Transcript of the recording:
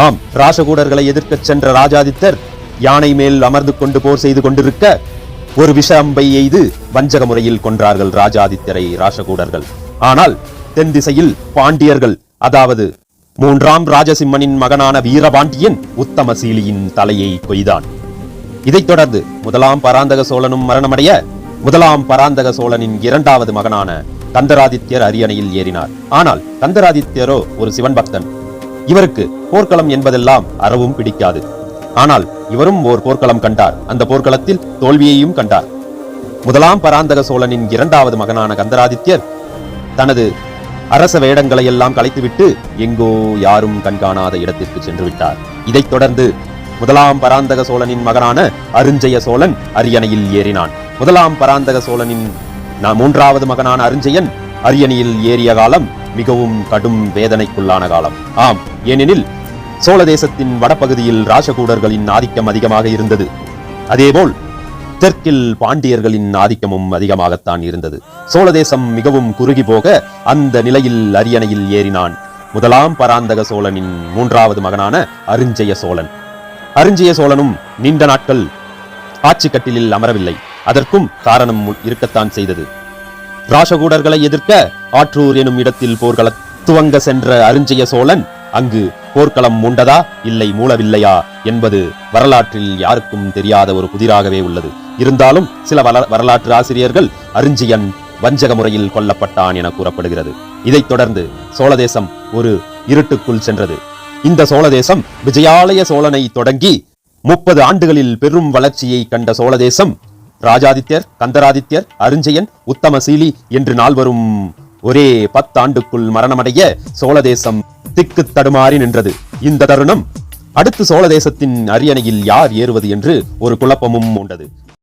ஆம், ராசகூடர்களை எதிர்க்கச் சென்ற ராஜாதித்தர் யானை மேல் அமர்ந்து கொண்டு போர் செய்து கொண்டிருக்க ஒரு விஷ அம்பை எய்து வஞ்சக முறையில் கொன்றார்கள் ராஜாதித்தரை ராசகூடர்கள். ஆனால் தென் திசையில் பாண்டியர்கள், அதாவது 3ஆம் ராஜசிம்மனின் மகனான வீரபாண்டியன் உத்தமசீலியின் தலையை கொய்தான். இதைத் தொடர்ந்து 1ஆம் பராந்தக சோழனும் மரணமடைய 1ஆம் பராந்தக சோழனின் 2வது மகனான கந்தராதித்யர் அரியணையில் ஏறினார். ஆனால் கந்தராதித்யரோ ஒரு சிவன் பக்தன். இவருக்கு போர்க்களம் என்பதெல்லாம் அறவும் பிடிக்காது. ஆனால் இவரும் ஓர் போர்க்களம் கண்டார். அந்த போர்க்களத்தில் தோல்வியையும் கண்டார். 1ஆம் பராந்தக சோழனின் 2வது மகனான கந்தராதித்யர் தனது அரச வேடங்களை எல்லாம் கலைத்துவிட்டு எங்கோ யாரும் கண்காணாத இடத்திற்கு சென்று விட்டார். இதைத் தொடர்ந்து 1ஆம் பராந்தக சோழனின் மகனான அருஞ்சய சோழன் அரியணையில் ஏறினான். 1ஆம் பராந்தக சோழனின் 3வது மகனான அருஞ்சயன் அரியணையில் ஏறிய காலம் மிகவும் கடும் வேதனைக்குள்ளான காலம். ஆம், ஏனெனில் சோழ தேசத்தின் வடபகுதியில் ராசகூடர்களின் ஆதிக்கம் அதிகமாக இருந்தது. அதேபோல் தெற்கில் பாண்டியர்களின் ஆதிக்கமும் அதிகமாகத்தான் இருந்தது. சோழ தேசம் மிகவும் குறுகி போக அந்த நிலையில் அரியணையில் ஏறினான் 1ஆம் பராந்தக சோழனின் 3வது மகனான அருஞ்சய சோழன். அருஞ்சய சோழனும் நீண்ட நாட்கள் ஆட்சி கட்டிலில் அமரவில்லை. அதற்கும் காரணம் இருக்கத்தான் செய்தது. ராசகூடர்களை எதிர்க்க ஆற்றூர் எனும் இடத்தில் போர்கள துவங்க சென்ற அருஞ்சய சோழன் அங்கு போர்க்களம் மூண்டதா இல்லை மூளவில்லையா என்பது வரலாற்றில் யாருக்கும் தெரியாத ஒரு புதிராகவே உள்ளது. இருந்தாலும் சில வரலாற்று ஆசிரியர்கள் அருஞ்சயன் வஞ்சக முறையில் கொல்லப்பட்டான் என கூறப்படுகிறது. இதைத் தொடர்ந்து சோழ தேசம் ஒரு இருட்டுக்குள் சென்றது. இந்த சோழ தேசம் விஜயாலய சோழனை தொடங்கி 30 ஆண்டுகளில் பெரும் வளர்ச்சியை கண்ட சோழ தேசம் ராஜாதித்யர், கந்தராதித்யர், அருஞ்சயன், உத்தமசீலி என்று நால்வரும் ஒரே 10 ஆண்டுக்குள் மரணமடைய சோழ தேசம் திக்கு தடுமாறி நின்றது. இந்த தருணம் அடுத்து சோழ தேசத்தின் அரியணையில் யார் ஏறுவது என்று ஒரு குழப்பமும் உண்டது.